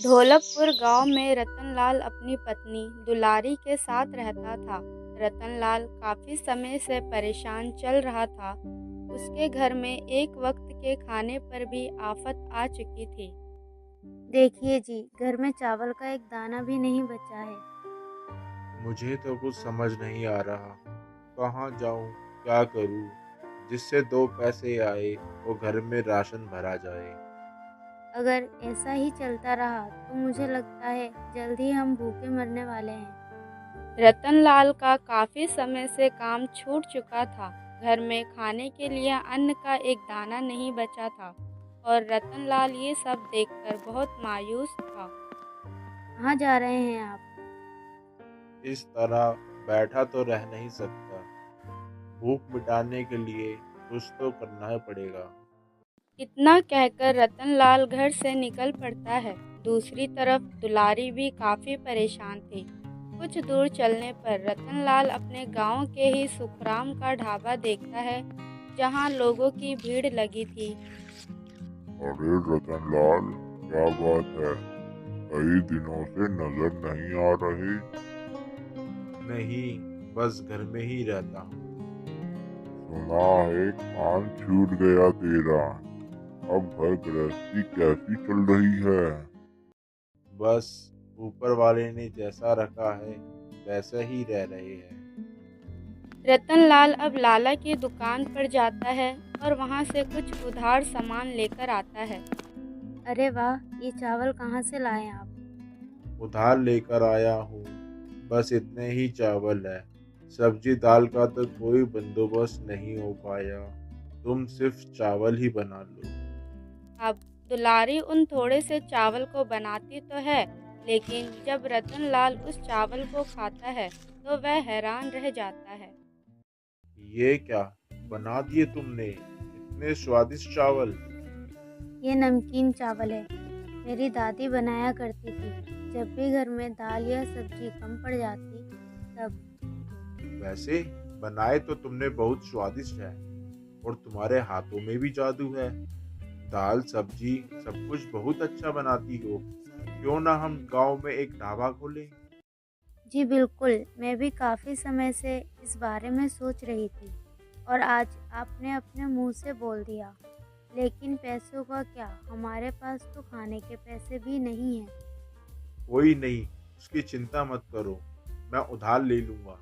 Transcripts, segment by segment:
ढोलकपुर गांव में रतनलाल अपनी पत्नी दुलारी के साथ रहता था। रतनलाल काफी समय से परेशान चल रहा था। उसके घर में एक वक्त के खाने पर भी आफत आ चुकी थी। देखिए जी, घर में चावल का एक दाना भी नहीं बचा है। मुझे तो कुछ समझ नहीं आ रहा। कहाँ जाऊँ, क्या करूँ, जिससे 2 पैसे आए और घर में राशन भरा जाए। अगर ऐसा ही चलता रहा तो मुझे लगता है जल्द ही हम भूखे मरने वाले हैं। रतनलाल का काफी समय से काम छूट चुका था। घर में खाने के लिए अन्न का एक दाना नहीं बचा था और रतनलाल ये सब देखकर बहुत मायूस था। कहाँ जा रहे हैं आप? इस तरह बैठा तो रह नहीं सकता। भूख मिटाने के लिए कुछ तो करना ही पड़ेगा। इतना कहकर रतनलाल घर से निकल पड़ता है। दूसरी तरफ दुलारी भी काफी परेशान थी। कुछ दूर चलने पर रतनलाल अपने गांव के ही सुखराम का ढाबा देखता है, जहां लोगों की भीड़ लगी थी। अरे रतनलाल, क्या बात है? कई दिनों से नजर नहीं आ रही। नहीं, बस घर में ही रहता हूँ। सुना है काम छूट गया तेरा। अब घर गृहस्थी कैसी चल रही है? बस ऊपर वाले ने जैसा रखा है वैसे ही रह रहे हैं। रतनलाल अब लाला की दुकान पर जाता है और वहां से कुछ उधार सामान लेकर आता है। अरे वाह, ये चावल कहाँ से लाए आप? उधार लेकर आया हूँ, बस इतने ही चावल है। सब्जी दाल का तो कोई बंदोबस्त नहीं हो पाया। तुम सिर्फ चावल ही बना लो। अब दुलारी उन थोड़े से चावल को बनाती तो है, लेकिन जब रतनलाल उस चावल को खाता है तो वह हैरान रह जाता है। ये क्या बना दिए तुमने? इतने स्वादिष्ट चावल। ये नमकीन चावल है। मेरी दादी बनाया करती थी। जब भी घर में दाल या सब्जी कम पड़ जाती तब। वैसे बनाए तो तुमने बहुत स्वादिष्ट है और तुम्हारे हाथों में भी जादू है। दाल सब्जी सब कुछ बहुत अच्छा बनाती हो। क्यों ना हम गांव में एक ढाबा खोलें? जी बिल्कुल, मैं भी काफ़ी समय से इस बारे में सोच रही थी और आज आपने अपने मुंह से बोल दिया। लेकिन पैसों का क्या? हमारे पास तो खाने के पैसे भी नहीं हैं। कोई नहीं, उसकी चिंता मत करो। मैं उधार ले लूंगा।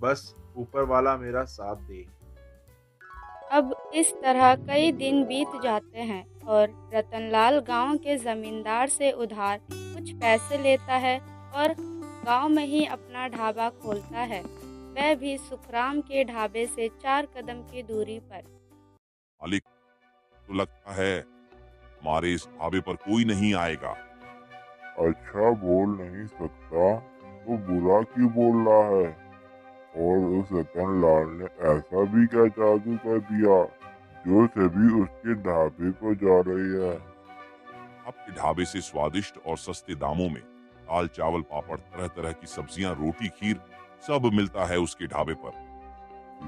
बस ऊपर वाला मेरा साथ दे। अब इस तरह कई दिन बीत जाते हैं और रतनलाल गांव के जमींदार से उधार कुछ पैसे लेता है और गांव में ही अपना ढाबा खोलता है। वह भी सुखराम के ढाबे से 4 कदम की दूरी पर। मालिक, तो लगता है हमारे इस ढाबे पर कोई नहीं आएगा। अच्छा, बोल नहीं सकता तो बुरा क्यों बोल रहा है? और उस रतनलाल ने ऐसा भी क्या जादू कर दिया जो सभी उसके ढाबे पर जा रही है? आपके ढाबे से स्वादिष्ट और सस्ते दामों में दाल चावल पापड़ तरह तरह की सब्जियां रोटी खीर सब मिलता है उसके ढाबे पर।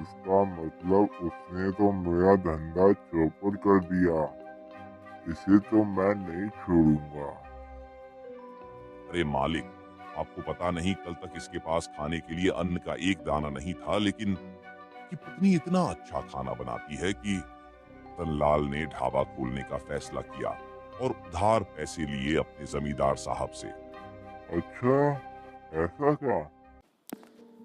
इसका मतलब उसने तो मेरा धंधा चौपट कर दिया। इसे तो मैं नहीं छोड़ूंगा। अरे मालिक, आपको पता नहीं कल तक इसके पास खाने के लिए अन्न का एक दाना नहीं था, लेकिन कि पत्नी इतना अच्छा खाना बनाती है कि रतनलाल ने ढाबा खोलने का फैसला किया और उधार पैसे लिए अपने जमींदार साहब से। अच्छा, ऐसा क्या?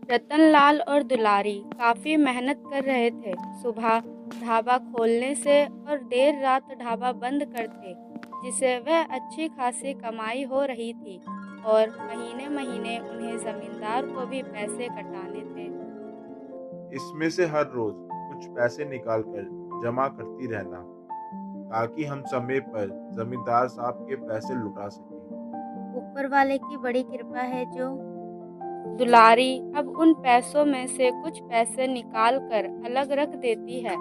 रतनलाल और दुलारी काफी मेहनत कर रहे थे। सुबह ढाबा खोलने से और देर रात ढाबा बंद करते, जिससे वह अच्छी खासी कमाई हो रही थी और महीने महीने उन्हें जमींदार को भी पैसे कटाने थे। इसमें से हर रोज कुछ पैसे निकाल कर जमा करती रहना, ताकि हम समय पर जमींदार साहब के पैसे लुटा सकें। ऊपर वाले की बड़ी कृपा है जो। दुलारी अब उन पैसों में से कुछ पैसे निकाल कर अलग रख देती है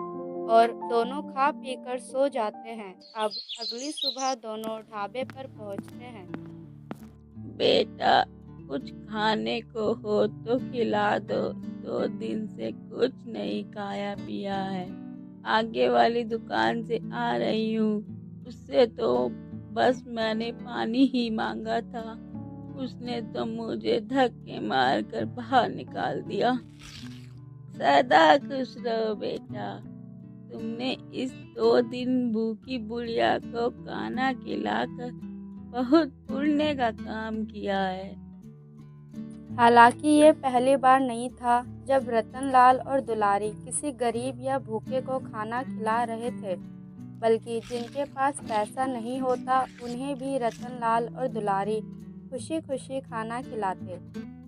और दोनों खा पी कर सो जाते हैं। अब अगली सुबह दोनों ढाबे पर पहुंचते हैं। बेटा, कुछ खाने को हो तो खिला दो। 2 दिन से कुछ नहीं खाया पिया है। आगे वाली दुकान से आ रही हूँ, उससे तो बस मैंने पानी ही मांगा था, उसने तो मुझे धक्के मारकर बाहर निकाल दिया। सदा खुश रहो बेटा, तुमने इस 2 दिन भूखी बुढ़िया को खाना खिलाकर बहुत पुण्य का काम किया है। हालांकि ये पहली बार नहीं था जब रतनलाल और दुलारी किसी गरीब या भूखे को खाना खिला रहे थे, बल्कि जिनके पास पैसा नहीं होता उन्हें भी रतनलाल और दुलारी खुशी खुशी खाना खिलाते।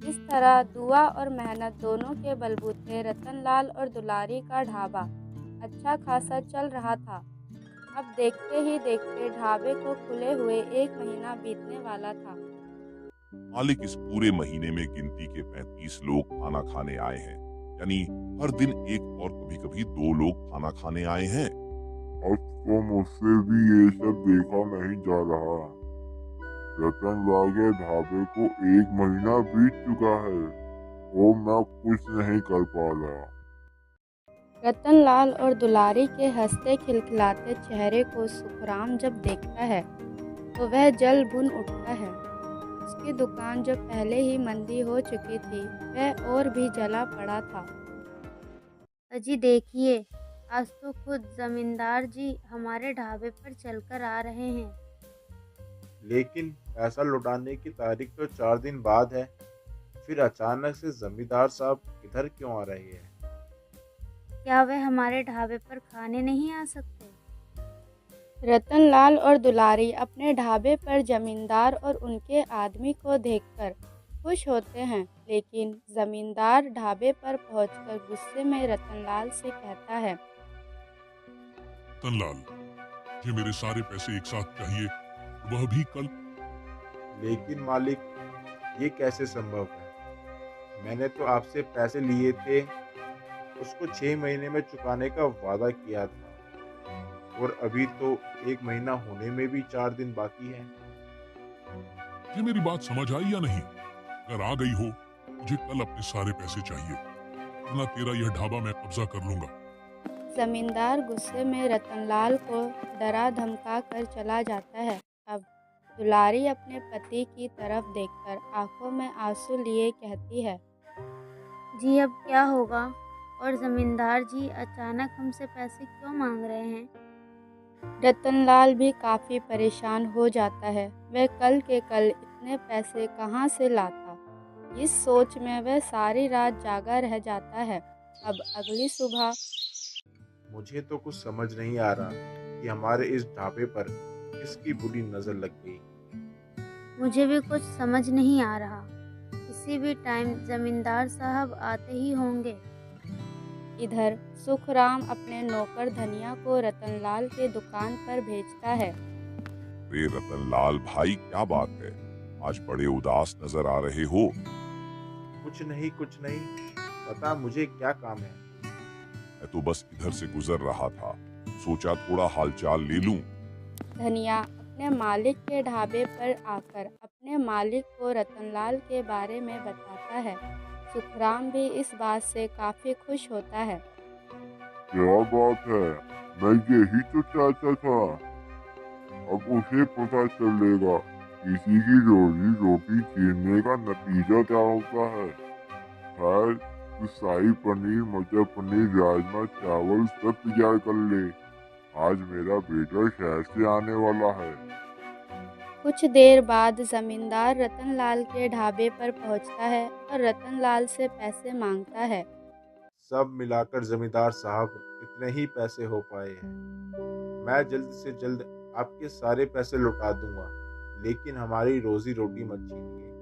इस तरह दुआ और मेहनत दोनों के बलबूते रतनलाल और दुलारी का ढाबा अच्छा खासा चल रहा था। अब देखते ही देखते ढाबे को खुले हुए 1 महीना बीतने वाला था। मालिक इस पूरे महीने में गिनती के 35 लोग खाना खाने आए हैं, यानी हर दिन एक और कभी कभी 2 लोग खाना खाने आए हैं। अब तो मुझसे भी ये सब देखा नहीं जा रहा। रतनलाल के ढाबे को 1 महीना बीत चुका है और मैं कुछ नहीं कर पा रहा। रतनलाल और दुलारी के हंसते खिलखिलाते चेहरे को सुखराम जब देखता है तो वह जल भुन उठता है। उसकी दुकान जो पहले ही मंदी हो चुकी थी वह और भी जला पड़ा था। अजी देखिए, आज तो खुद जमींदार जी हमारे ढाबे पर चलकर आ रहे हैं। लेकिन पैसा लौटाने की तारीख तो 4 दिन बाद है, फिर अचानक से जमींदार साहब इधर क्यों आ रहे हैं? क्या वह हमारे ढाबे पर खाने नहीं आ सकते? रतनलाल और दुलारी अपने ढाबे पर जमींदार और उनके आदमी को देखकर खुश होते हैं, लेकिन जमींदार ढाबे पर पहुंचकर गुस्से में रतनलाल से कहता है, रतनलाल, ये मेरे सारे पैसे एक साथ चाहिए, वह भी कल। लेकिन मालिक, ये कैसे संभव है? मैंने तो आपसे पैसे लिए थे, उसको 6 महीने में चुकाने का वादा किया था, और अभी तो 1 महीना होने में भी 4 दिन बाकी है। ये मेरी बात समझ आई या नहीं? अगर आ गई हो, मुझे कल अपने सारे पैसे चाहिए, वरना तेरा यह ढाबा मैं कब्जा कर लूंगा। जमींदार गुस्से में रतनलाल को डरा धमका कर चला जाता है। अब दुलारी अपने पति की तरफ देखकर आंखों में आंसू लिए कहती है, जी अब क्या होगा? और जमींदार जी अचानक हमसे पैसे क्यों मांग रहे हैं? रतनलाल भी काफ़ी परेशान हो जाता है। वह कल के कल इतने पैसे कहाँ से लाता? इस सोच में वह सारी रात जागा रह जाता है। अब अगली सुबह मुझे तो कुछ समझ नहीं आ रहा कि हमारे इस ढाबे पर किसकी बुरी नजर लग गई। मुझे भी कुछ समझ नहीं आ रहा। किसी भी टाइम जमींदार साहब आते ही होंगे। इधर सुखराम अपने नौकर धनिया को रतनलाल के दुकान पर भेजता है। रे रतनलाल भाई, क्या बात है? आज बड़े उदास नजर आ रहे हो। कुछ नहीं, बता मुझे क्या काम है? मैं तो बस इधर से गुजर रहा था, सोचा थोड़ा हालचाल ले लूं। धनिया अपने मालिक के ढाबे पर आकर अपने मालिक को रतनलाल के बारे में बताता है। सुखराम भी इस बात से काफी खुश होता है। क्या बात है, मैं यही तो चाहता था। अब उसे पता चलेगा किसी की रोजी रोटी छीनने का नतीजा क्या होता है। खैर, तू शाही पनीर, मटर पनीर, राजमा चावल सब तैयार कर ले। आज मेरा बेटा शहर से आने वाला है। कुछ देर बाद जमींदार रतनलाल के ढाबे पर पहुंचता है और रतनलाल से पैसे मांगता है। सब मिलाकर जमींदार साहब इतने ही पैसे हो पाए हैं। मैं जल्द से जल्द आपके सारे पैसे लौटा दूंगा, लेकिन हमारी रोजी रोटी मत छीनिए।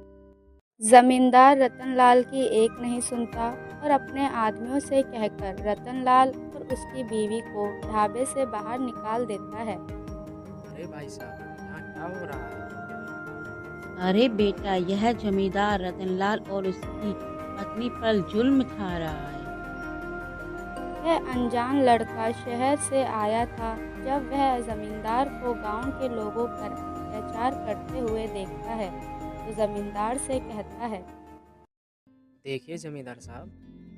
जमींदार रतनलाल की एक नहीं सुनता और अपने आदमियों से कहकर रतनलाल और उसकी बीवी को ढाबे से बाहर निकाल देता है। अरे भाई साहब, यहाँ क्या हो रहा है? अरे बेटा, यह जमींदार रतनलाल और उसकी पत्नी पर जुल्म खा रहा है। यह अनजान लड़का शहर से आया था। जब वह जमींदार को गांव के लोगों पर अत्याचार करते हुए देखता है तो जमींदार से कहता है, देखिए जमींदार साहब,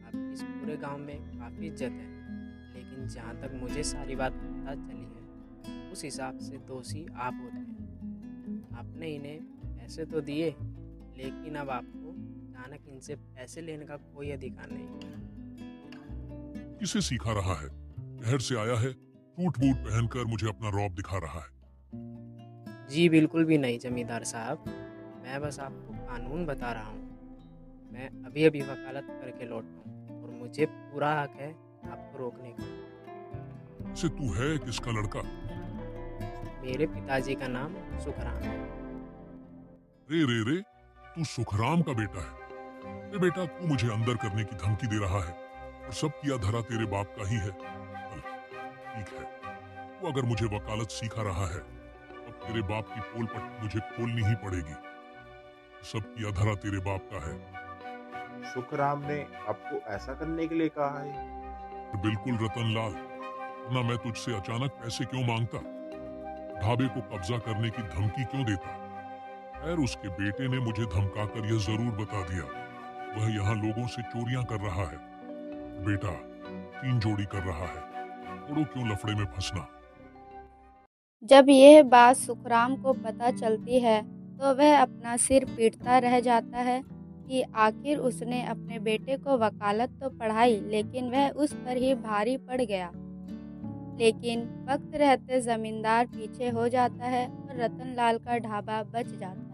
आपकी इस पूरे गांव में काफ़ी इज्जत है, लेकिन जहाँ तक मुझे सारी बात पता चली है उस हिसाब से दोषी आप होते हैं। आपने इन्हें पैसे तो दिए, लेकिन अब आपको अचानक इनसे पैसे लेने का कोई अधिकार नहीं। किसे सिखा रहा है? शहर से आया है, सूट बूट पहनकर मुझे अपना रौब दिखा रहा है। जी बिल्कुल भी नहीं जमींदार साहब, मैं बस आपको कानून बता रहा हूँ। मैं अभी अभी वकालत करके लौटा हूँ और मुझे पूरा हक है आपको रोकने का। से तू है किसका लड़का? मेरे पिताजी का नाम सुखराम है। रे रे रे, तू सुखराम का बेटा है। रे बेटा, तू मुझे अंदर करने की धमकी दे रहा है और सब किया धरा तेरे बाप का ही है। चल, ठीक है, तू अगर मुझे वकालत सिखा रहा है, अब तेरे बाप की पोल पट्टी मुझे खोलनी ही पड़ेगी। सब किया धरा तेरे बाप का है। सुखराम ने आपको ऐसा करने के लिए कहा है? बिल्कुल रतनलाल, वरना मैं तुझसे अचानक पैसे क्यों मांगता? ढाबे को कब्जा करने की धमकी क्यों देता? खैर, उसके बेटे ने मुझे धमकाकर यह जरूर बता दिया वह यहाँ लोगों से चोरियां कर रहा है। बेटा, 3 जोड़ी कर रहा है, छोड़ो क्यों लफड़े में फंसना। जब यह बात सुखराम को पता चलती है तो वह अपना सिर पीटता रह जाता है कि आखिर उसने अपने बेटे को वकालत तो पढ़ाई, लेकिन वह उस पर ही भारी पड़ गया। लेकिन वक्त रहते जमींदार पीछे हो जाता है और रतनलाल का ढाबा बच जाता है।